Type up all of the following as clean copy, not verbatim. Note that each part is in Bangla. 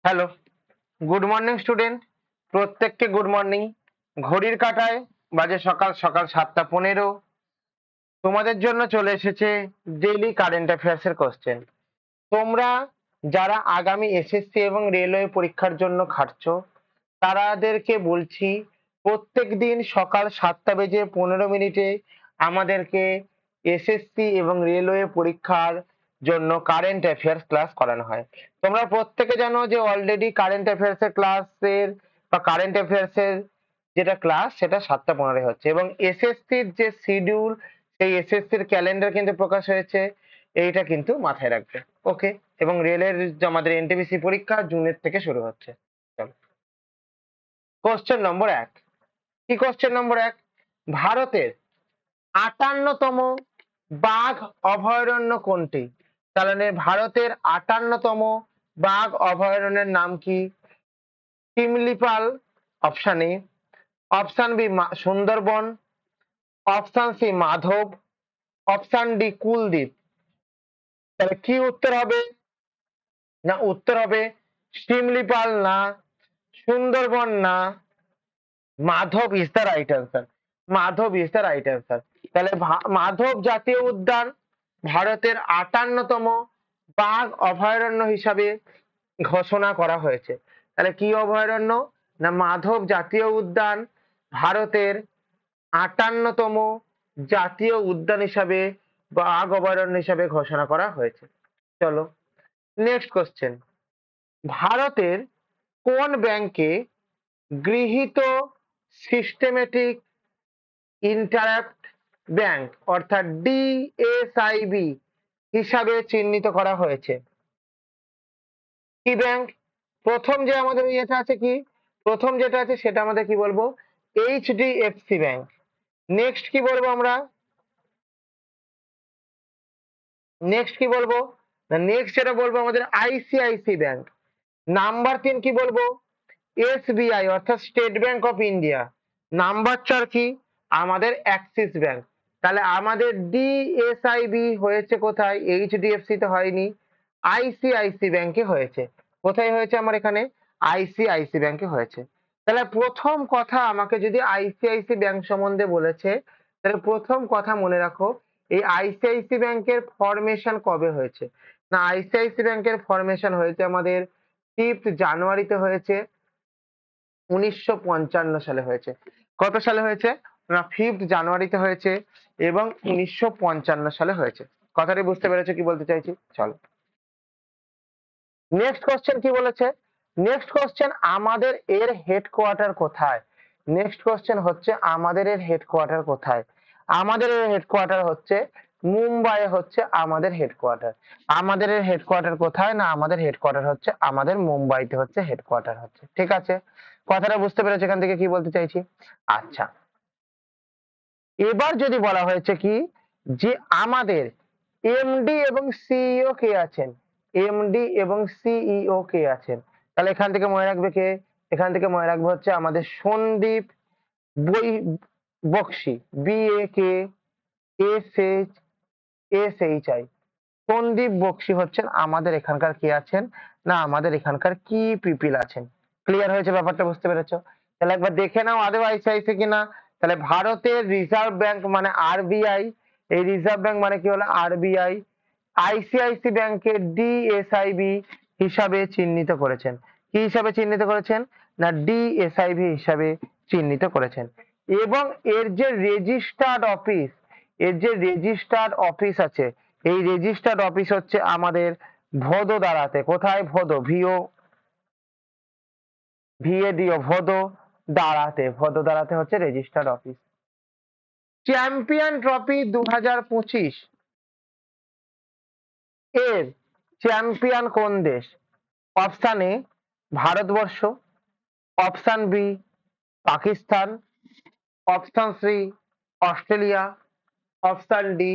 Hello, good morning student. প্রত্যেককে গুড মর্নিং। ঘড়ির কাঁটায় বাজে সকাল সকাল 7:15। তোমাদের জন্য চলে এসেছে ডেইলি কারেন্ট অ্যাফেয়ার্স এর কোশ্চেন। তোমরা যারা আগামী এসএসসি এবং রেলওয়ে পরীক্ষার জন্য খাটছো তাদেরকে বলছি প্রত্যেক দিন সকাল 7:15 আমাদেরকে এসএসসি এবং রেলওয়ে পরীক্ষার জন্য কারেন্ট অ্যাফেয়ার্স ক্লাস করানো হয়। তোমরা প্রত্যেকে জানো যে অলরেডি কারেন্ট অ্যাফেয়ার্স এর ক্লাসের বা কারেন্ট অ্যাফেয়ার্স এর যেটা ক্লাস সেটা 7:15 হচ্ছে এবং এসএসসির যে শিডিউল সেই এসএসসির ক্যালেন্ডার কিন্তু প্রকাশ হয়েছে, এইটা কিন্তু মাথায় রাখবে। ওকে, এবং রেলের যে আমাদের এনটিপিসি পরীক্ষা জুনের থেকে শুরু হচ্ছে। চলো, কোশ্চেন নম্বর 1। কি কোশ্চেন নম্বর 1? ভারতের 58তম বাঘ অভয়ারণ্য কোনটি? তাহলে ভারতের 58তম বাঘ অভয়ারণ্যের নাম কি? Similipal option a, option b Sundarban, option c Madhav, option d Kuldip. তাহলে কি উত্তর হবে? না, উত্তর হবে শিমলিপাল না, সুন্দরবন না, Madhav is the right answer. Madhav is the right answer. তাহলে মাধব জাতীয় উদ্যান ভারতের 58তম বাঘ অভয়ারণ্য হিসাবে ঘোষণা করা হয়েছে। তাহলে কি অভয়ারণ্য? না, মাধব জাতীয় উদ্যান ভারতের 58তম জাতীয় উদ্যান হিসাবে বাঘ অভয়ারণ্য হিসাবে ঘোষণা করা হয়েছে। চলো, নেক্সট কোশ্চেন। ভারতের কোন ব্যাংকে গৃহীত সিস্টেমেটিক ইন্টারাক্ট ব্যাংক অর্থাৎ ডিএসআইবি হিসাবে চিহ্নিত করা হয়েছে? কি ব্যাংক? প্রথম যে আমাদের ইয়েটা আছে, কি প্রথম যেটা আছে সেটা আমাদের কি বলবো? HDFC bank. নেক্সট কি বলবো আমরা? নেক্সট কি বলবো? না, নেক্সট যেটা বলবো আমাদের আইসিআইসি ব্যাংক। নাম্বার 3 কি বলবো? এসবিআই অর্থাৎ state bank of India. Number 4 কি? আমাদের অ্যাক্সিস ব্যাংক। তাহলে আমাদের ডিএসআইবি হয়েছে কোথায়? এইচডিএফসি তে হয়নি, আইসিআইসি ব্যাংকে হয়েছে। কোথায় হয়েছে? আমার এখানে আইসিআইসি ব্যাংকে হয়েছে। তাহলে প্রথম কথা, আমাকে যদি আইসিআইসি ব্যাংক সম্বন্ধে বলেছে তাহলে প্রথম কথা মনে রাখো, এই আইসিআইসি ব্যাংকের ফরমেশন কবে হয়েছে? না, আইসিআইসি ব্যাংকের ফরমেশন হয়েছে আমাদের 5th জানুয়ারিতে হয়েছে, 1955 সালে হয়েছে। কত সালে হয়েছে? না, 5th জানুয়ারিতে হয়েছে এবং 1955 সালে হয়েছে। কথাটি বুঝতে পেরেছো কি বলতে চাইছি? চলো, নেক্সট কোশ্চেন কি বলেছে? নেক্সট কোশ্চেন, আমাদের এর হেডকোয়ার্টার কোথায়? নেক্সট কোশ্চেন হচ্ছে আমাদের এর হেডকোয়ার্টার কোথায়? আমাদের এর হেডকোয়ার্টার হচ্ছে মুম্বাই, হচ্ছে আমাদের হেডকোয়ার্টার। আমাদের এর হেডকোয়ার্টার কোথায়? না, আমাদের হেডকোয়ার্টার হচ্ছে আমাদের মুম্বাইতে হচ্ছে হেডকোয়ার্টার হচ্ছে। ঠিক আছে, কথাটা বুঝতে পেরেছো এখান থেকে কি বলতে চাইছি? আচ্ছা, এবার যদি বলা হয়েছে কি যে আমাদের এমডি এবং সিইও কে আছেন? এমডি এবং সিইও কে আছেন? তাহলে এখান থেকে মনে রাখবে কে? এখান থেকে মনে রাখবে হচ্ছে আমাদের সন্দীপ বক্সি, BAK SHI। সন্দীপ বক্সি হচ্ছেন আমাদের এখানকার কি আছেন? না, আমাদের এখানকার কি পিপিল আছেন। ক্লিয়ার হয়েছে ব্যাপারটা? বুঝতে পেরেছো? তাহলে একবার দেখে নাও আদৌ আইসিআইসি কিনা। তাহলে ভারতের রিজার্ভ ব্যাংক মানে আরবিআই, এই রিজার্ভ ব্যাংক মানে কি হলো? আরবিআই আইসিআইসি ব্যাংকে ডিএসআইবি হিসাবে চিহ্নিত করেছেন। কি হিসাবে চিহ্নিত করেছেন? না, ডিএসআইবি হিসাবে চিহ্নিত করেছেন। এবং এর যে রেজিস্টার্ড অফিস, এর যে রেজিস্টার্ড অফিস আছে, এই রেজিস্টার্ড অফিস হচ্ছে আমাদের ভোদোদারাতে। কোথায়? ভোদো, VADO, ভোদোদারাতে। ভোদোদারাতে হচ্ছে রেজিস্টার্ড অফিস। চ্যাম্পিয়ন ট্রফি 2025 এর চ্যাম্পিয়ন কোন দেশ? Option a Bharatbarsha, option b Pakistan, option c Australia, option d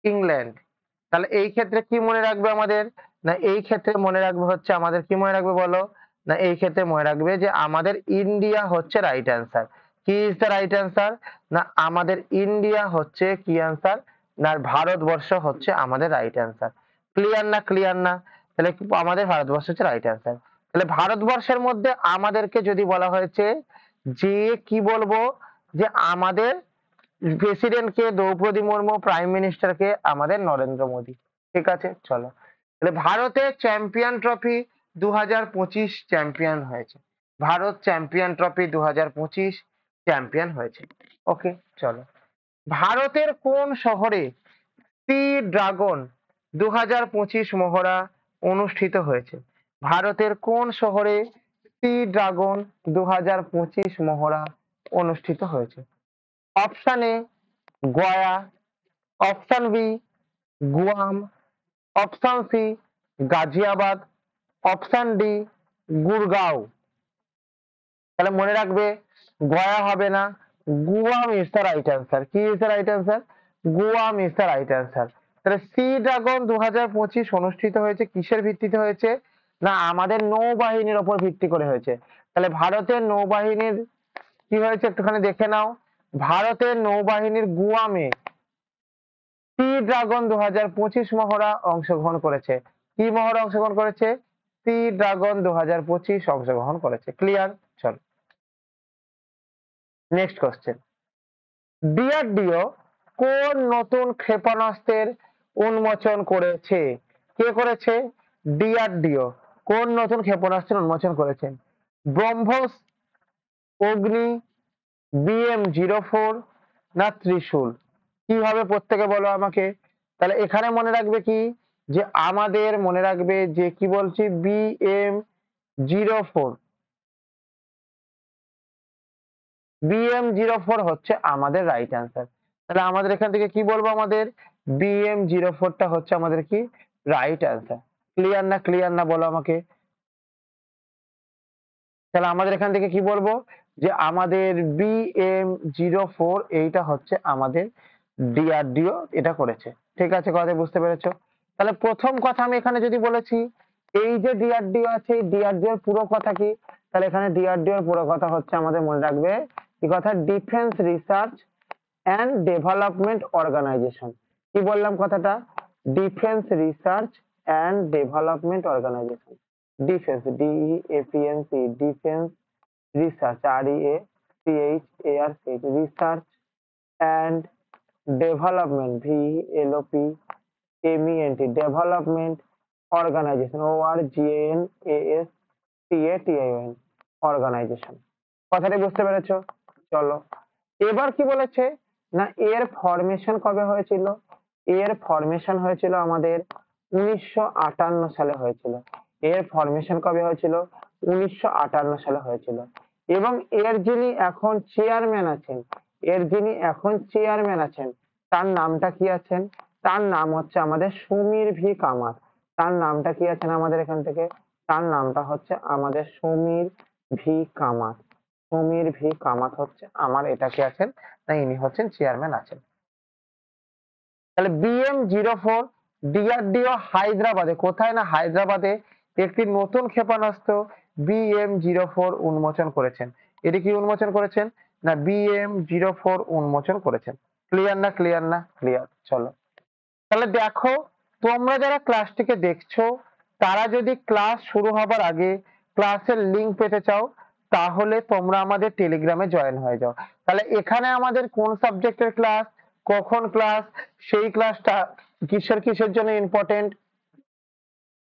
England. তাহলে এই ক্ষেত্রে কি মনে রাখবে আমাদের? না, এই ক্ষেত্রে মনে রাখবে হচ্ছে আমাদের কি মনে রাখবে বলো? না, এই ক্ষেত্রে মনে রাখবে যে আমাদের ইন্ডিয়া হচ্ছে রাইট অ্যান্সার। কি ইজ দ্য রাইট অ্যান্সার? না, আমাদের ইন্ডিয়া হচ্ছে কি অ্যান্সার? না, ভারতবর্ষ হচ্ছে আমাদের রাইট অ্যান্সার। ক্লিয়ার না? ক্লিয়ার না? তাহলে আমাদের ভারতবর্ষ হচ্ছে রাইট অ্যান্সার। তাহলে ভারতবর্ষের মধ্যে আমাদেরকে যদি বলা হয়েছে যে কি বলবো, যে আমাদের প্রেসিডেন্ট কে দ্রৌপদী মুর্মু, প্রাইম মিনিস্টার কে আমাদের নরেন্দ্র মোদী। ঠিক আছে, চলো। তাহলে ভারতের চ্যাম্পিয়ন ট্রফি 2025 চ্যাম্পিয়ন হয়েছে। ভারত চ্যাম্পিয়ন ট্রফি 2025 চ্যাম্পিয়ন হয়েছে। ওকে, চলো। ভারতের কোন শহরে সি ড্রাগন 2025 মহড়া অনুষ্ঠিত হয়েছে? ভারতের কোন শহরে সি ড্রাগন 2025 মহড়া অনুষ্ঠিত হয়েছে? Option A Gaya, option B Guam, option C Ghaziabad, option D Gurgaon. তাহলে মনে রাখবে, গয়া হবে না, Guam is the right answer. কি is the right answer? Guam is the right answer. তাহলে সি ড্রাগন 2025 অনুষ্ঠিত হয়েছে কিসের ভিত্তিতে হয়েছে? না আমাদের নৌবাহিনীর ওপর ভিত্তি করে হয়েছে। তাহলে ভারতের নৌবাহিনীর কি হয়েছে একটুখানি দেখে নাও। ভারতের নৌবাহিনীর গুয়ামে সি ড্রাগন 2025 মহড়া অংশগ্রহণ করেছে। কি মহড়া অংশগ্রহণ করেছে? সি ড্রাগন 2025 অংশগ্রহণ করেছে। ক্লিয়ার? চল, নেক্সট কোশ্চেন। ডিআরডিও কোন নতুন ক্ষেপণাস্ত্রের উন্মোচন করেছে? কে করেছে? ডিআরডিও কোন নতুন ক্ষেপণাস্ত্রের উন্মোচন করেছেন? ব্রহ্মোস, অগ্নি, BM-04 না ত্রিশূল? কি হবে প্রত্যেকে বলো আমাকে। তাহলে এখানে মনে রাখবে কি, যে আমাদের মনে রাখবে যে কি বলছি, BM-04। BM-04 হচ্ছে আমাদের রাইট অ্যান্সার। তাহলে আমাদের এখান থেকে কি বলবো, আমাদের BM-04 টা হচ্ছে আমাদের কি রাইট অ্যান্সার। ক্লিয়ার না? ক্লিয়ার না বলো আমাকে। তাহলে আমাদের এখান থেকে কি বলবো, যে আমাদের BM-04 এইটা হচ্ছে আমাদের ডিআরডিও এটা করেছে। ঠিক আছে, কথা বুঝতে পেরেছো? তাহলে প্রথম কথা আমি এখানে যদি বলেছি, এই যে ডিআরডিও আছে, এই ডিআরডিও এর পুরো কথা কি? তাহলে এখানে ডিআরডিও এর পুরো কথা হচ্ছে, আমাদের মনে রাখবে কি কথা, defence research and development organisation. কি বললাম কথাটা? Defence research and development organisation. Defence, DEFENC, defence research, RESEARC, research and development, DEVELOPMENT, development organisation, ORGANASTATION, organisation. কথাটি বুঝতে পেরেছো? চলো, এবার কি বলেছে, না এর ফরমেশন কবে হয়েছিল? এর ফরমেশন হয়েছিল আমাদের 1958 সালে হয়েছিল। এর ফরমেশন কবে হয়েছিল? 1958 সালে হয়েছিল। এবং এর যিনি এখন চেয়ারম্যান আছেন, এর যিনি এখন চেয়ারম্যান আছেন, তার নামটা কি আছেন? তার নাম হচ্ছে আমাদের সমীর ভি কামাত। তার নামটা কি আছেন আমাদের এখান থেকে? তার নামটা হচ্ছে আমাদের সমীর ভি কামাত। সমীর ভি কামাত হচ্ছে আমার এটা কি আছেন, না ইনি হচ্ছেন চেয়ারম্যান আছেন। তাহলে BM-04 ডিআরডিও হায়দ্রাবাদে, কোথায় না হায়দ্রাবাদে একটি নতুন ক্ষেপণাস্ত্র BM-04 উন্মোচন করেছেন। এটি কি উন্মোচন করেছেন? না BM-04 উন্মোচন করেছেন। ক্লিয়ার না? ক্লিয়ার না? ক্লিয়ার। চলো, তাহলে দেখো, তোমরা যারা ক্লাসটিকে দেখছো, তারা যদি ক্লাস শুরু হবার আগে ক্লাসের লিংক পেতে চাও, তাহলে তোমরা আমাদের টেলিগ্রামে জয়েন হয়ে যাও। তাহলে এখানে আমাদের কোন সাবজেক্টের ক্লাস, কখন ক্লাস, সেই ক্লাসটা কিসের কিসের জন্য ইম্পর্টেন্ট,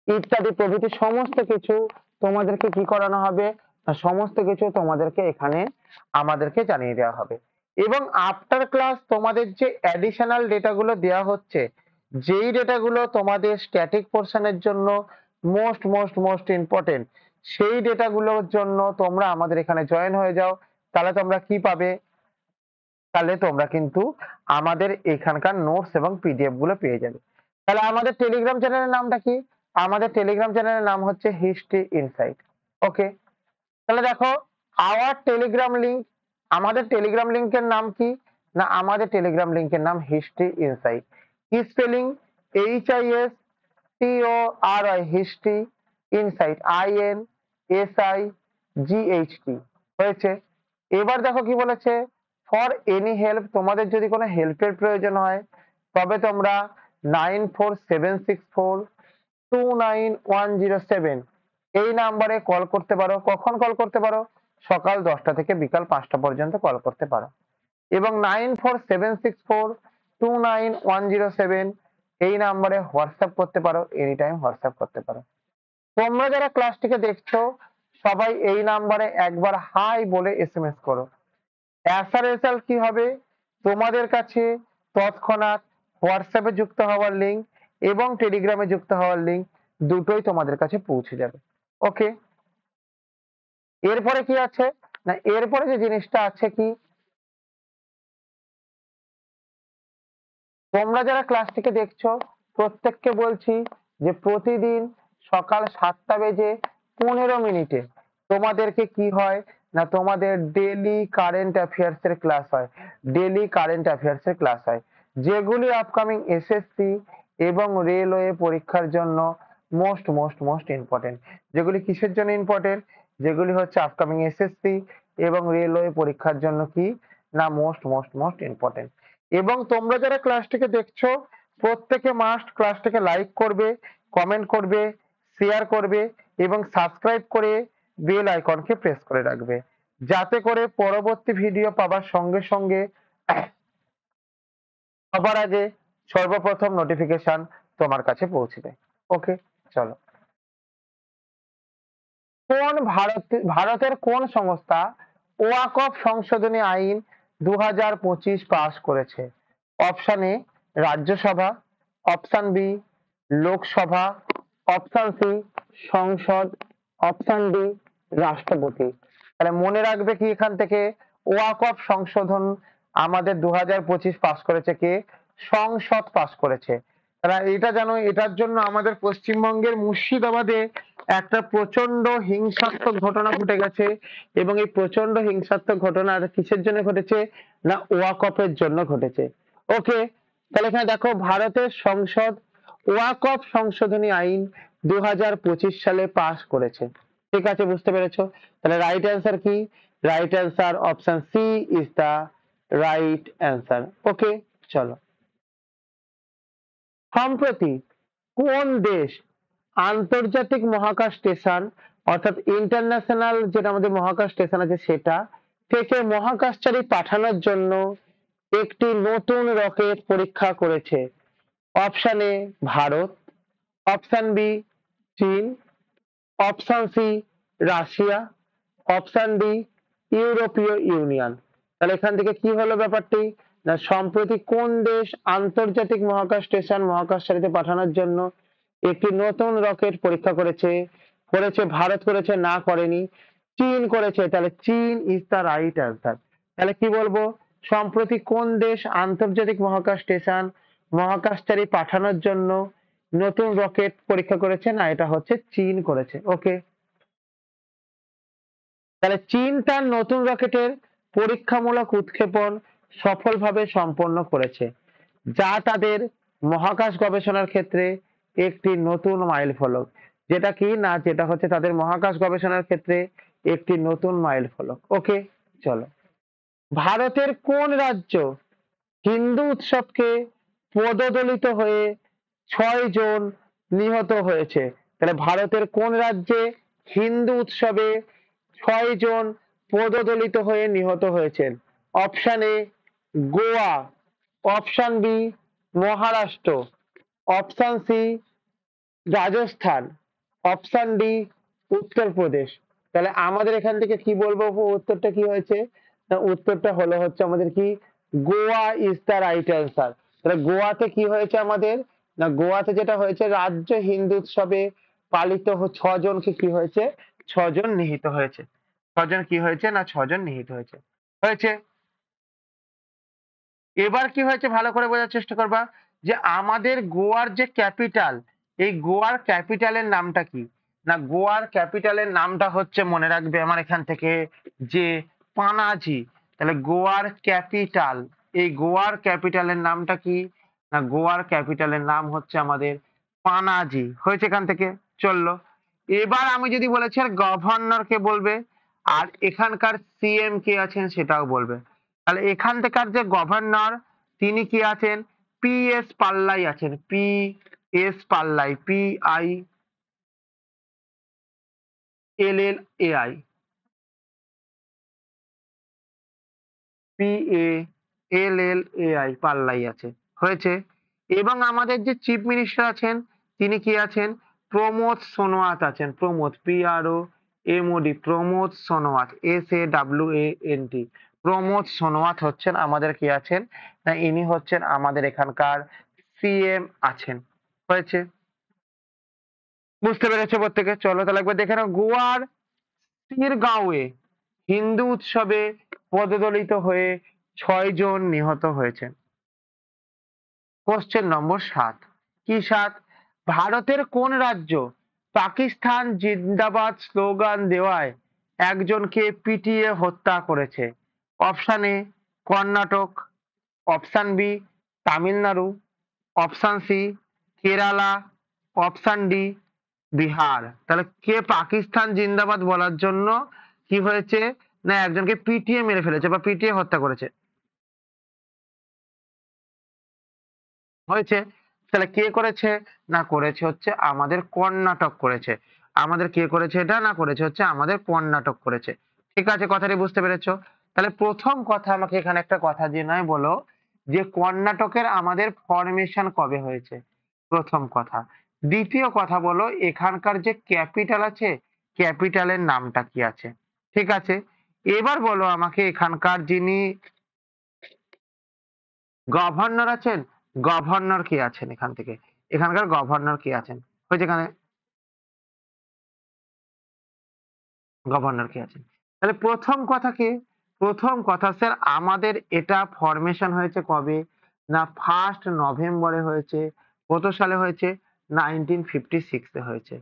ইত্যাদি প্রভৃতি সমস্ত কিছু তোমাদেরকে কি করানো হবে, সমস্ত কিছু তোমাদেরকে এখানে আমাদেরকে জানিয়ে দেওয়া হবে। এবং আফটার ক্লাস তোমাদের যে অ্যাডিশনাল ডেটাগুলো দেওয়া হচ্ছে, যেই ডেটাগুলো তোমাদের স্ট্যাটিক পোর্শনের জন্য মোস্ট মোস্ট মোস্ট ইম্পর্টেন্ট, সেই ডেটাগুলোর জন্য তোমরা আমাদের এখানে জয়েন হয়ে যাও। তাহলে তোমরা কি পাবে, তাহলে তোমরা কিন্তু আমাদের এখানকার নোটস এবং পিডিএফ গুলো পেয়ে যাবে। তাহলে আমাদের টেলিগ্রাম চ্যানেলের নামটা কি? আমাদের টেলিগ্রাম চ্যানেলের নাম হচ্ছে হিস্ট্রি ইনসাইট। ওকে, তাহলে দেখো, আওয়ার টেলিগ্রাম লিংক, আমাদের টেলিগ্রাম লিংকের নাম কি, না আমাদের টেলিগ্রাম লিংকের নাম হিস্ট্রি ইনসাইট। কি spelling? HISTORY, history insight, INSIGHT হয়েছে। এবার দেখো কি বলেছে, ফর এনি হেল্প, তোমাদের যদি কোনো হেল্পের প্রয়োজন হয়, তবে তোমরা 9476429107 এই নাম্বারে কল করতে পারো। কখন কল করতে পারো? সকাল 10টা থেকে বিকাল 5টা পর্যন্ত কল করতে পারো। এবং 9476429107 এই নাম্বারে হোয়াটসঅ্যাপ করতে পারো, এনি টাইম হোয়াটসঅ্যাপ করতে পারো। তোমরা যারা ক্লাসটিকে দেখছো সবাই এই নাম্বারে একবার হাই বলে এসএমএস করো। অ্যাসার রেজাল্ট কি হবে? তোমাদের কাছে তৎক্ষণাৎ হোয়াটসঅ্যাপে যুক্ত হওয়ার লিঙ্ক এবং টেলিগ্রামে যুক্ত হওয়ার লিঙ্ক দুটোই তোমাদের কাছে পৌঁছে যাবে। ওকে, এরপরে কি আছে না, এরপরে যে জিনিসটা আছে কি, তোমরা যারা ক্লাসটিকে দেখছো প্রত্যেককে বলছি যে প্রতিদিন সকাল 7টা বেজে 15 মিনিটে তোমাদেরকে কি হয় না, তোমাদের ডেইলি কারেন্ট অ্যাফেয়ার্স এর ক্লাস হয়। ডেইলি কারেন্ট অ্যাফেয়ার্স এর ক্লাস হয়, যেগুলি আপকামিং এসএসসি এবং রেলওয়ে পরীক্ষার জন্য মোস্ট মোস্ট মোস্ট ইম্পর্টেন্ট। যেগুলি কিসের জন্য ইম্পর্টেন্ট? যেগুলি হচ্ছে আপকামিং এসএসসি এবং রেলওয়ে পরীক্ষার জন্য কি না মোস্ট মোস্ট মোস্ট ইম্পর্টেন্ট। এবং তোমরা যারা ক্লাসটিকে দেখছো প্রত্যেকে মাস্ট ক্লাসটিকে লাইক করবে, কমেন্ট করবে, শেয়ার করবে এবং সাবস্ক্রাইব করে বেল আইকনকে প্রেস করে রাখবে, যাতে করে পরবর্তী ভিডিও পাবার সঙ্গে সঙ্গে সবার আগে সর্বপ্রথম নোটিফিকেশন তোমার কাছে পৌঁছে দেয়। ওকে, চলো। ভারতের কোন সংস্থা ওয়াকফ সংশোধনী আইন 2025 পাস করেছে? Option a Rajya Sabha, option b Lok Sabha, option c Sansad, option d Rashtrapati. তাহলে মনে রাখবে কি এখান থেকে, ওয়াকফ সংশোধন আমাদের 2025 পাস করেছে কে? সংসদ পাস করেছে। তারা এটা জানো, এটার জন্য আমাদের পশ্চিমবঙ্গের মুর্শিদাবাদে একটা প্রচন্ড হিংসাত্মক ঘটনা ঘটে গেছে। এবং এই প্রচন্ড হিংসাত্মক ঘটনা কিসের জন্য ঘটেছে না ওয়াকফের জন্য ঘটেছে। ওকে, তাহলে এখানে দেখো ভারতের সংসদ ওয়াকফ সংশোধনী আইন 2025 সালে পাস করেছে। ঠিক আছে, বুঝতে পেরেছো? তাহলে রাইট অ্যান্সার কি? Right answer option C is the right answer. Okay, চলো। সম্প্রতি কোন দেশ আন্তর্জাতিক মহাকাশ স্টেশন অর্থাৎ ইন্টারন্যাশনাল যেটা আমাদের মহাকাশ স্টেশন আছে সেটা থেকে মহাকাশচারী পাঠানোর জন্য একটি নতুন রকেট পরীক্ষা করেছে? Option A Bharat, option B চীন, option C Russia, option D ইউরোপীয় ইউনিয়ন। তাহলে এখান থেকে কি হলো ব্যাপারটি না, সম্প্রতি কোন দেশ আন্তর্জাতিক মহাকাশ স্টেশন মহাকাশচারীতে পাঠানোর জন্য একটি নতুন রকেট পরীক্ষা করেছে? করেছে ভারত, করেছে না করেনি চীন করেছে। তাহলে চীন ইজ দা রাইট অ্যান্সার। তাহলে কি বলবো, সম্প্রতি কোন দেশ আন্তর্জাতিক মহাকাশ স্টেশন মহাকাশচারী পাঠানোর জন্য নতুন রকেট পরীক্ষা করেছে? না, এটা হচ্ছে চীন করেছে। ওকে, তাহলে চীন তার নতুন রকেটের পরীক্ষামূলক উৎক্ষেপণ সফলভাবে সম্পন্ন করেছে, যা তাদের মহাকাশ গবেষণার ক্ষেত্রে একটি নতুন মাইলফলক। যেটা কি না, যেটা হচ্ছে তাদের মহাকাশ গবেষণার ক্ষেত্রে একটি নতুন মাইলফলক। ওকে, চলো। ভারতের কোন রাজ্য হিন্দু উৎসবকে পদদলিত হয়ে 6 জন নিহত হয়েছে? তাহলে ভারতের কোন রাজ্যে হিন্দু উৎসবে 6 জন পদদলিত হয়ে নিহত হয়েছেন? Option a Goa, option b Maharashtra, option c Rajasthan, option d Uttar Pradesh. তাহলে আমাদের এখান থেকে কি বলবো, উত্তরটা কি হয়েছে না, উত্তরটা হলো হচ্ছে আমাদের কি Goa is the right answer. তাহলে গোয়াতে কি হয়েছে আমাদের না, গোয়াতে যেটা হয়েছে রাজ্য হিন্দু উৎসবে পালিত 6 জনকে কি হয়েছে, 6 জন নিহত হয়েছে। 6 জন কি হয়েছে না, 6 জন নিহত হয়েছে। হয়েছে। এবার কি হয়েছে ভালো করে বোঝার চেষ্টা করবা, যে আমাদের গোয়ার যে ক্যাপিটাল, এই গোয়ার ক্যাপিটালের নামটা কি না, গোয়ার ক্যাপিটালের নামটা হচ্ছে মনে রাখবে আমার এখান থেকে যে পানাজি। তাহলে গোয়ার ক্যাপিটাল, এই গোয়ার ক্যাপিটালের নামটা কি না, গোয়ার ক্যাপিটালের নাম হচ্ছে আমাদের পানাজি। হয়েছে এখান থেকে, চললো। এবার আমি যদি বলেছি আর গভর্নর কে বলবে, আর এখানকার সিএম কে আছেন সেটাও বলবে। তাহলে এখান থেকার যে গভর্নর তিনি কি আছেন, পি এস পাল্লাই আছেন, P S Pallai, P I PALLAI, PALLAI, পাল্লাই আছে, হয়েছে। এবং আমাদের যে চিফ মিনিস্টার আছেন তিনি কি আছেন? প্রমোদ সোনোয়াত আছেন। প্রমোদ, PROMOD, প্রমোদ সোনোয়াত, SAWANT, প্রমোদ সোনোয়াত হচ্ছেন আমাদের কি আছেন? না ইনি হচ্ছেন আমাদের এখানকার CM আছেন। হয়েছে, বুঝতে পেরেছো প্রত্যেকে? চলো তাহলে একবার দেখে নাও। গোয়ার শিরগাঁওয়ে হিন্দু উৎসবে পদদলিত হয়ে 6 জন নিহত হয়েছেন। কোশ্চেন নম্বর 7, কি 7? ভারতের কোন রাজ্য পাকিস্তান জিন্দাবাদ স্লোগান দেওয়ায় একজনকে পিটিয়ে হত্যা করেছে? Option a Karnataka, option b Tamil Nadu, option c Kerala, option d Bihar. তাহলে কে পাকিস্তান জিন্দাবাদ বলার জন্য কি হয়েছে? না একজনকে পিটিয়ে মেরে ফেলেছে বা পিটিয়ে হত্যা করেছে। হয়েছে, তাহলে কে করেছে? না করেছে হচ্ছে আমাদের কর্ণাটক করেছে। আমাদের কে করেছে এটা? না করেছে হচ্ছে আমাদের কর্ণাটক করেছে। ঠিক আছে, কথাটি বুঝতে পেরেছো? তাহলে প্রথম কথা আমাকে এখানে একটা কথা জেনে বলো যে কর্ণাটকের আমাদের ফরমেশন কবে হয়েছে? প্রথম কথা। দ্বিতীয় কথা বলো এখানকার যে ক্যাপিটাল আছে ক্যাপিটালের নামটা কি আছে? ঠিক আছে, এবার বলো আমাকে এখানকার যিনি গভর্নর আছেন, গভর্নর কে আছেন এখান থেকে? এখানকার গভর্নর কে আছেন? হয়েছে এখানে গভর্নর কে আছেন? তাহলে প্রথম কথা কি? প্রথম কথা স্যার আমাদের এটা ফরমেশন হয়েছে কবে? না 1 নভেম্বরে হয়েছে। কত সালে হয়েছে? 1956 এ হয়েছে।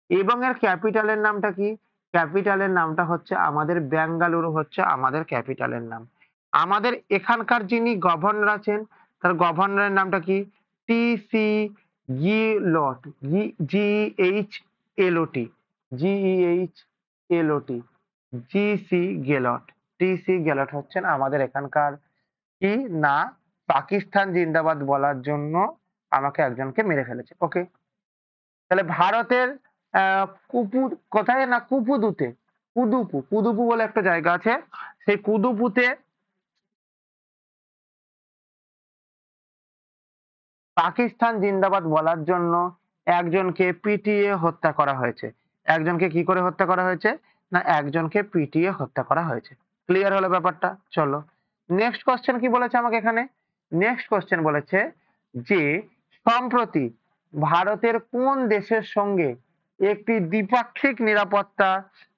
এবং এর ক্যাপিটালের নামটা কি? ক্যাপিটালের নামটা হচ্ছে আমাদের বেঙ্গালুরু হচ্ছে আমাদের ক্যাপিটালের নাম। আমাদের এখানকার যিনি গভর্নর আছেন তার গভর্নরের নামটা কি? TC Guillot, GEHLOT, GEHLOT, GC গেলট, TC গেলট হচ্ছেন আমাদের এখানকার কি? না পাকিস্তান জিন্দাবাদ বলার জন্য আমাকে একজনকে মেরে ফেলেছে। ওকে, তাহলে ভারতের কুপু কোথায়? না কুপুদুতে, কুদুপু বলে একটা জায়গা আছে। সেই কুদুপুতে পাকিস্তান জিন্দাবাদ বলার জন্য একজনকে পিটিয়ে হত্যা করা হয়েছে। একজনকে কি করে হত্যা করা হয়েছে? না একজনকে পিটিয়ে হত্যা করা হয়েছে। ক্লিয়ার হলো ব্যাপারটা? চলো নেক্সট কোশ্চেন কি বলেছে আমাকে এখানে? নেক্সট কোশ্চেন বলেছে যে সম্প্রতি ভারতের কোন দেশের সঙ্গে একটি দ্বিপাক্ষিক নিরাপত্তা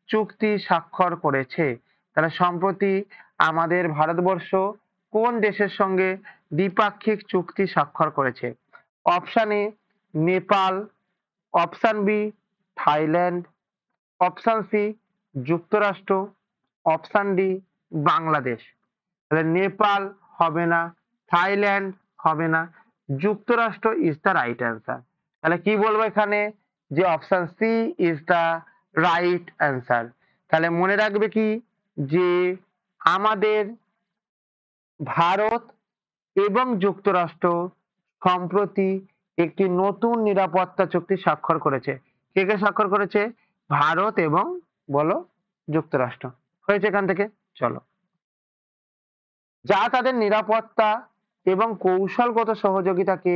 চুক্তি স্বাক্ষর করেছে? তাহলে সম্প্রতি আমাদের ভারতবর্ষ কোন দেশের সঙ্গে দ্বিপাক্ষিক চুক্তি স্বাক্ষর করেছে? Option A Nepal, option B Thailand, option C যুক্তরাষ্ট্র, অপশন ডি বাংলাদেশ। তাহলে নেপাল হবে না, থাইল্যান্ড হবে না, যুক্তরাষ্ট্র ইজ দ্য রাইট অ্যান্সার। তাহলে কি বলবো এখানে? যে option C is the right answer. তাহলে মনে রাখবে কি যে আমাদের ভারত এবং যুক্তরাষ্ট্র সম্প্রতি একটি নতুন নিরাপত্তা চুক্তি স্বাক্ষর করেছে। কে কে স্বাক্ষর করেছে? ভারত এবং বলো যুক্তরাষ্ট্র। হয়েছে এখান থেকে? চলো, যা তাদের নিরাপত্তা এবং কৌশলগত সহযোগিতাকে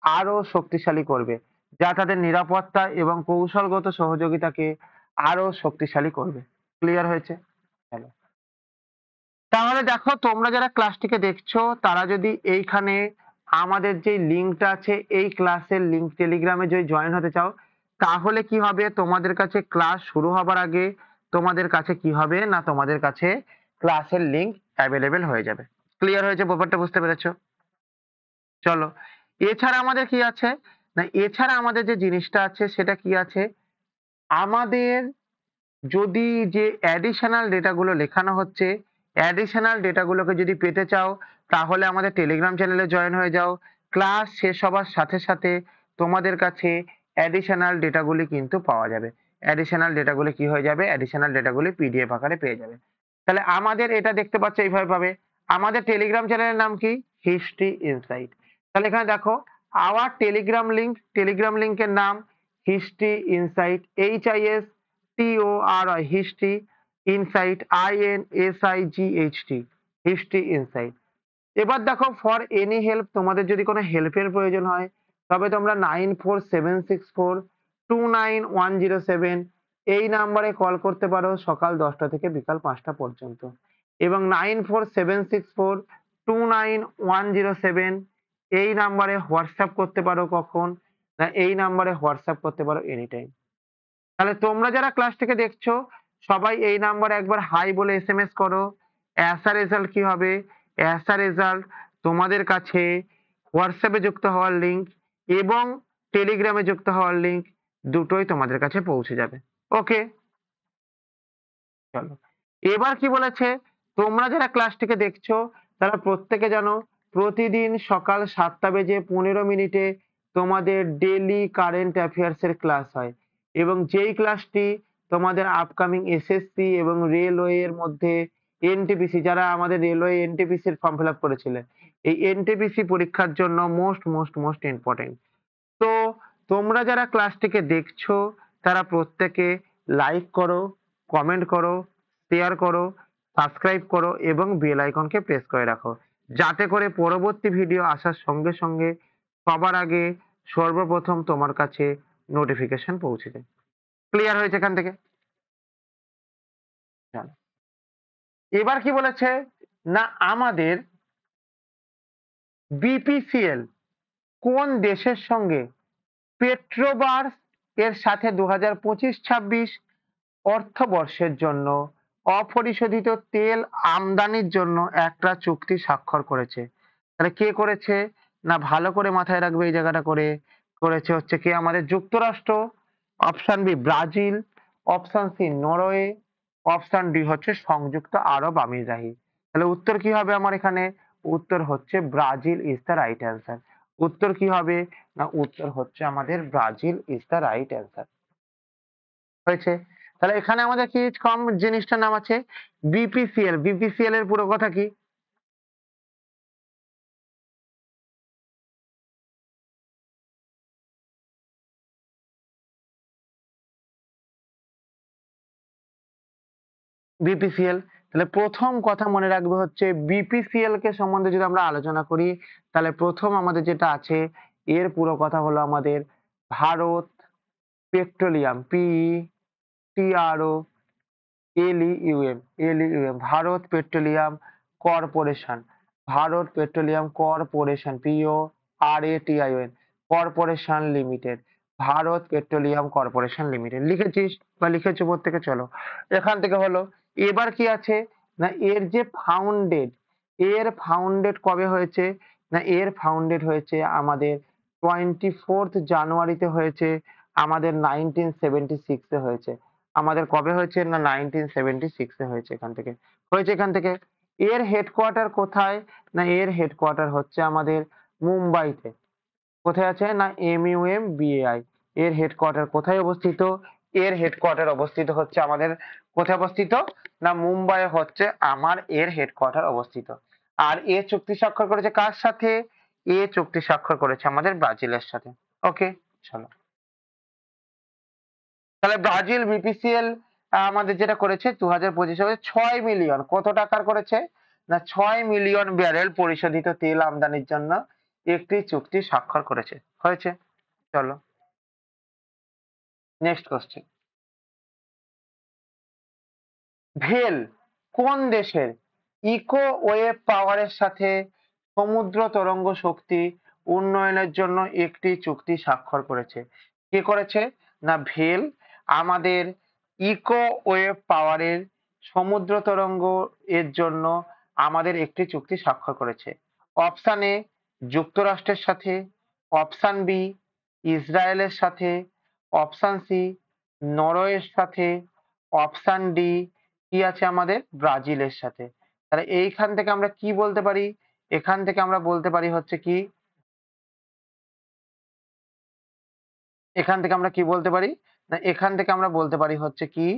আরো শক্তিশালী করবে। যা তাদের নিরাপত্তা এবং কৌশলগত সহযোগিতাকে আরো শক্তিশালী করবে। ক্লিয়ার হয়েছে? চলো, তাহলে দেখো তোমরা যারা ক্লাসটিকে দেখছো তারা যদি এইখানে আমাদের যে লিঙ্কটা আছে এই ক্লাসের লিঙ্ক টেলিগ্রামে যদি জয়েন হতে চাও তাহলে কি হবে? তোমাদের কাছে ক্লাস শুরু হবার আগে তোমাদের কাছে কি হবে? না তোমাদের কাছে ক্লাসের লিঙ্ক অ্যাভেলেবেল হয়ে যাবে। ক্লিয়ার হয়েছে? ব্যাপারটা বুঝতে পেরেছো? চলো, এছাড়া আমাদের কি আছে? না এছাড়া আমাদের যে জিনিসটা আছে সেটা কি আছে? আমাদের যদি যে অ্যাডিশনাল ডেটাগুলো লেখানো হচ্ছে অ্যাডিশনাল ডেটাগুলোকে যদি পেতে চাও তাহলে আমাদের টেলিগ্রাম চ্যানেলে জয়েন হয়ে যাও। ক্লাস শেষ হবার সাথে সাথে তোমাদের কাছে অ্যাডিশনাল ডেটাগুলি কিন্তু পাওয়া যাবে। অ্যাডিশনাল ডেটাগুলি কি হয়ে যাবে? অ্যাডিশনাল ডেটাগুলি পিডিএফ আকারে পেয়ে যাবে। তাহলে আমাদের এটা দেখতে পাচ্ছ এইভাবে পাবে। আমাদের টেলিগ্রাম চ্যানেলের নাম কি? History insight. তাহলে এখানে দেখো আওয়ার টেলিগ্রাম লিঙ্ক, টেলিগ্রাম লিঙ্কের নাম history insight, HISTRY HTORY, history, insight, INSIGHT, history insight. এবার দেখো, ফর এনি হেল্প, তোমাদের যদি কোনো হেল্পের প্রয়োজন হয় তবে তোমরা 9476429107 এই নাম্বারে কল করতে পারো সকাল 10টা থেকে বিকাল 5টা পর্যন্ত, এবং 9476429107 এই নাম্বারে হোয়াটসঅ্যাপ করতে পারো। কখন না, এই নাম্বারে হোয়াটসঅ্যাপ করতে পারো এনি টাইম। তাহলে তোমরা যারা ক্লাসটিকে দেখছো সবাই এই নাম্বারে একবার হাই বলে এসএমএস করো। অ্যাসা রেজাল্ট কি হবে? অ্যাসা রেজাল্ট তোমাদের কাছে হোয়াটসঅ্যাপে যুক্ত হওয়ার লিঙ্ক এবং টেলিগ্রামে যুক্ত হওয়ার লিঙ্ক দুটোই তোমাদের কাছে পৌঁছে যাবে। ওকে, চলো এবার কি বলেছে, তোমরা যারা ক্লাসটিকে দেখছো তারা প্রত্যেকে জানো প্রতিদিন সকাল 7:15 তোমাদের ডেইলি কারেন্ট অ্যাফেয়ার্স এর ক্লাস হয়, এবং যেই ক্লাসটি তোমাদের আপকামিং এসএসসি এবং রেলওয়ে এর মধ্যে এনটিপিসি, যারা আমাদের রেলওয়ে এনটিপিসি এর ফর্ম ফিল আপ করেছিলেন, এই এনটিপিসি পরীক্ষার জন্য মোস্ট মোস্ট মোস্ট ইম্পর্টেন্ট। তো তোমরা যারা ক্লাসটিকে দেখছো তারা প্রত্যেকে লাইক করো, কমেন্ট করো, শেয়ার করো, সাবস্ক্রাইব করো এবং বেল আইকনকে প্রেস করে রাখো, যাতে করে পরবর্তী ভিডিও আসার সঙ্গে সঙ্গে সবার আগে সর্বপ্রথম তোমার কাছে নোটিফিকেশন পৌঁছে যায়। ক্লিয়ার হয়েছে এখান থেকে? চলো, এবার কি বলেছে না, আমাদের বিপিসিএল কোন দেশের সঙ্গে পেট্রোবার্স এর সাথে 2025-26 অর্থবর্ষের জন্য অপরিশোধিত তেল আমদানির জন্য একটা চুক্তি স্বাক্ষর করেছে। তাহলে কে করেছে না, ভালো করে মাথায় রাখবে এই জায়গাটা করে, করেছে হচ্ছে কি আমাদের যুক্তরাষ্ট্র, option B Brazil, option C Norway, option D হচ্ছে সংযুক্ত আরব আমিরাহি। তাহলে উত্তর কি হবে আমার এখানে? উত্তর হচ্ছে Brazil is the right answer. উত্তর কি হবে না, উত্তর হচ্ছে আমাদের Brazil is the right answer. হয়েছে? তাহলে এখানে আমাদের কি কম জিনিসটার নাম আছে বিপিসিএল। বিপিসিএল এর পুরো কথা কি? বিপিসিএল, তাহলে প্রথম কথা মনে রাখবে হচ্ছে বিপিসিএল কে সম্বন্ধে যদি আমরা আলোচনা করি তাহলে প্রথম আমাদের যেটা আছে এর পুরো কথা হলো আমাদের Bharat petroleum, PETROLEUM, Bharat petroleum corporation, Bharat petroleum corporation, PORATION, corporation limited, Bharat petroleum corporation limited. লিখেছিস বা লিখেছো প্রত্যেকে? চলো এখান থেকে হলো। এবার কি আছে না, এর যে ফাউন্ডেড, এর ফাউন্ডেড কবে হয়েছে না, এর ফাউন্ডেড হয়েছে আমাদের 24 জানুয়ারিতে হয়েছে, আমাদের 1976 এ হয়েছে। আমাদের কবে হয়েছে না 1976 এ হয়েছে। এখান থেকে হয়েছে। এখান থেকে এর হেডকোয়ার্টার কোথায় না, এর হেডকোয়ার্টার হচ্ছে আমাদের মুম্বাইতে। কোথায় আছে না, MUMBAI। এর হেডকোয়ার্টার কোথায় অবস্থিত? এর হেডকোয়ার্টার অবস্থিত হচ্ছে আমাদের কোথায় অবস্থিত না, মুম্বাই হচ্ছে আমার এর হেডকোয়ার্টার অবস্থিত। আর এ চুক্তি স্বাক্ষর করেছে কার সাথে? এ চুক্তি স্বাক্ষর করেছে আমাদের ব্রাজিলের সাথে। ওকে, চলো তাহলে ব্রাজিল বিপিসিএল আমাদের যেটা করেছে 2025 সালে 6 মিলিয়ন কত টাকার করেছে না, 6 মিলিয়ন ব্যারেল পরিশোধিত তেল আমদানির জন্য একটি চুক্তি স্বাক্ষর করেছে। হয়েছে? চলো নেক্সট কোশ্চেন। ভেল কোন দেশের ইকো ওয়েভ পাওয়ারের সাথে সমুদ্র তরঙ্গ শক্তি উন্নয়নের জন্য একটি চুক্তি স্বাক্ষর করেছে? কে করেছে না, ভেল আমাদের ইকো ওয়েভ পাওয়ারের সমুদ্র তরঙ্গ এর জন্য আমাদের একটি চুক্তি স্বাক্ষর করেছে। অপশন এ যুক্তরাষ্ট্রের সাথে, অপশন বি ইসরায়েলের সাথে, অপশন সি নরওয়ের সাথে, অপশন ডি কি আছে আমাদের ব্রাজিলের সাথে। তাহলে এইখান থেকে আমরা কি বলতে পারি? এখান থেকে আমরা বলতে পারি হচ্ছে কি, এখান থেকে আমরা কি বলতে পারি না, এখান থেকে আমরা বলতে পারি হচ্ছে কি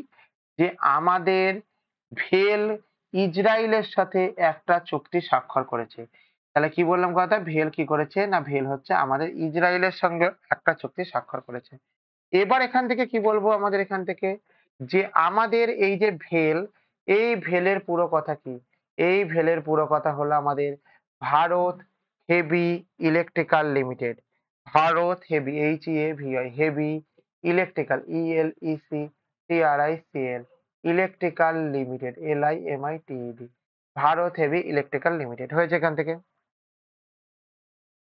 যে আমাদের ভেল ইসরায়েলের সাথে একটা চুক্তি স্বাক্ষর করেছে। তাহলে কি বললাম কথা, ভেল কি করেছে না, ভেল হচ্ছে আমাদের ইসরায়েলের সঙ্গে একটা চুক্তি স্বাক্ষর করেছে। এবার এখান থেকে কি বলবো আমাদের এখান থেকে যে আমাদের এই যে ভেল, এই ভেলের পুরো কথা কি? এই ভেলের পুরো কথা হলো আমাদের Bharat heavy electrical limited. Bharat heavy, HEAVI, heavy electrical, ELECTRICL, electrical limited, LIMITED, Bharat heavy electrical limited হয়েছে এখান থেকে।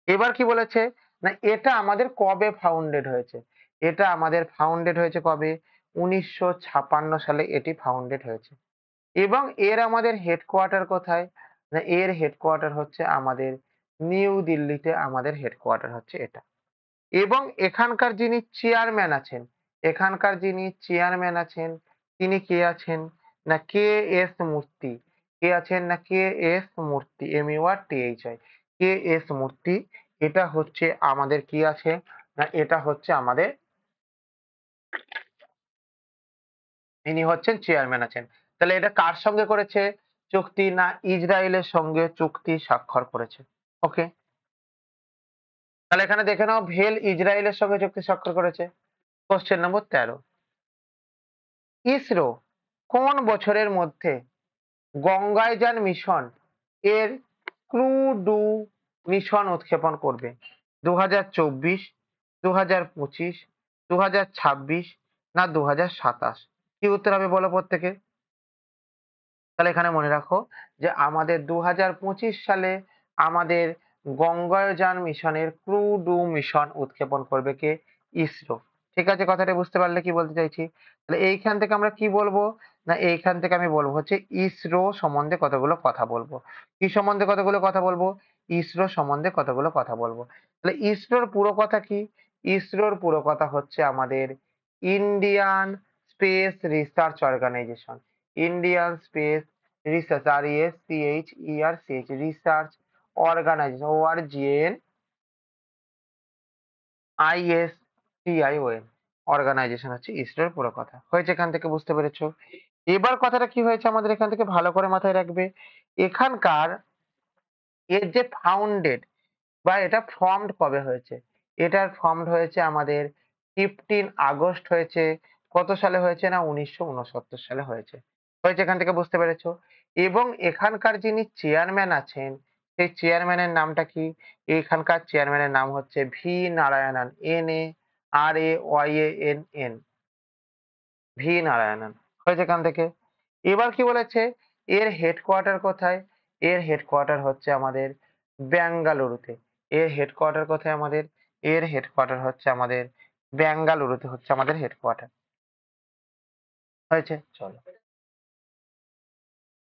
এবার কি বলেছে না এটা আমাদের কবে ফাউন্ডেড হয়েছে? এটা আমাদের ফাউন্ডেড হয়েছে কবে? 1956 সালে এটি ফাউন্ডেড হয়েছে। এবং এর আমাদের হেডকোয়ার্টার কোথায়? না এর হেডকোয়ার্টার হচ্ছে আমাদের নিউ দিল্লিতে, আমাদের হেডকোয়ার্টার হচ্ছে এটা। এবং এখানকার যিনি চেয়ারম্যান আছেন, এখানকার যিনি চেয়ারম্যান আছেন তিনি কে আছেন? না কে এস মূর্তি। কে আছেন? না কে এস মূর্তি, MURTHI, কে এস মূর্তি। এটা হচ্ছে আমাদের কি আছে? না এটা হচ্ছে আমাদের, ইনি হচ্ছেন চেয়ারম্যান আছেন। তাহলে এটা কার সঙ্গে করেছে চুক্তি? না ইসরায়েলের সঙ্গে চুক্তি স্বাক্ষর করেছে। ওকে, তাহলে এখানে দেখে নাও ভেল ইসরায়েলের সঙ্গে চুক্তি স্বাক্ষর করেছে। কোশ্চেন নম্বর 13, ইসরো কোন বছরের মধ্যে গঙ্গায়ান মিশন এর ক্রু ডু মিশন উৎক্ষেপণ করবে? 2024, 2025, 2026 না 2027? কি উত্তর হবে বলো প্রত্যেকে? তাহলে এখানে মনে রাখো যে আমাদের 2025 সালে আমাদের গঙ্গায়ান মিশনের ক্রু ডু মিশন উৎক্ষেপণ করবে কে? ইসরো। ঠিক আছে, কথাটা বুঝতে পারলে কি বলতে চাইছি? তাহলে এইখান থেকে আমরা কি বলবো? না এইখান থেকে আমি বলবো হচ্ছে ইসরো সম্বন্ধে কতগুলো কথা বলবো। কি সম্বন্ধে কতগুলো কথা বলবো? ইসরো সম্বন্ধে কতগুলো কথা বলবো। তাহলে ইসরোর পুরো কথা কি? ইসরোর পুরো কথা হচ্ছে আমাদের Indian space research organisation. Indian space research, RESCHERCH, research organisation, ORGNISTION, organisation হচ্ছে ইসরোর পুরো কথা। হয়েছে এখান থেকে বুঝতে পেরেছো? এবার কথাটা কি হয়েছে আমাদের এখান থেকে ভালো করে মাথায় রাখবে। এখানকার এর যে ফাউন্ডেড বা এটা ফর্মড কবে হয়েছে? এটার ফর্মড হয়েছে আমাদের 15 আগস্ট হয়েছে। কত সালে হয়েছে? না 1969 সালে হয়েছে। হয়েছে এখান থেকে বুঝতে পেরেছো? এবং এখানকার যিনি চেয়ারম্যান আছেন সেই চেয়ারম্যানের নামটা কি? এখানকার চেয়ারম্যানের নাম হচ্ছে V Narayanan, NARAYANN, V Narayanan. হয়েছে এখান থেকে। এবার কি বলেছে? এর হেডকোয়ার্টার কোথায়? এর হেডকোয়ার্টার হচ্ছে আমাদের বেঙ্গালুরুতে। এর হেডকোয়ার্টার কোথায় আমাদের? এর হেডকোয়ার্টার হচ্ছে আমাদের বেঙ্গালুরুতে, হচ্ছে আমাদের হেডকোয়ার্টার। হয়েছে, চলো।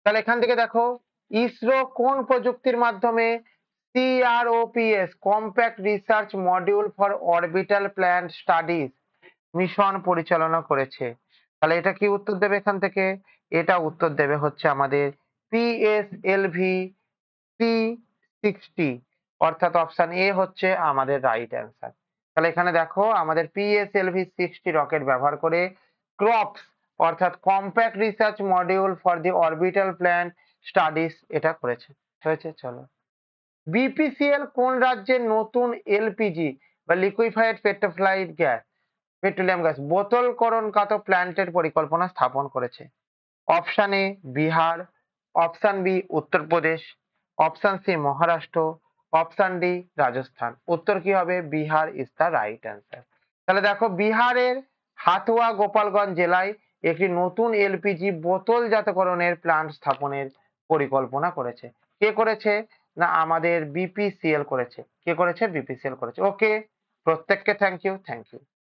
তাহলে এখান থেকে দেখো ইসরো কোন প্রযুক্তির মাধ্যমে CROPS, compact research module for orbital plan studies mission পরিচালনা করেছে? তাহলে এটা কি উত্তর দেবে এখান থেকে? এটা উত্তর দেবে হচ্ছে আমাদের PSLV C60, অর্থাৎ অপশন এ হচ্ছে আমাদের রাইট অ্যান্সার। তাহলে এখানে দেখো আমাদের PSLV-60 রকেট ব্যবহার করে ক্রপস অর্থাৎ compact research module for the orbital plan studies এটা করেছে। হয়েছে, চলো। BPCL কোন রাজ্যের নতুন LPG বা লিকুইফাইড পেট্রোলিয়াম গ্যাস বোতলকরণকাত প্ল্যান্টের পরিকল্পনা স্থাপন করেছে? Option A Bihar, option B Uttar Pradesh, option C Maharashtra, option D Rajasthan. উত্তর কি হবে? Bihar is the right answer. তাহলে দেখো বিহারের হাথুয়া গোপালগঞ্জ জেলায় একটি নতুন এলপিজি বোতলজাতকরণের প্ল্যান্ট স্থাপনের পরিকল্পনা করেছে। কে করেছে? না আমাদের BPCL করেছে। কে করেছে? BPCL করেছে। ওকে, প্রত্যেককে থ্যাংক ইউ, থ্যাংক ইউ।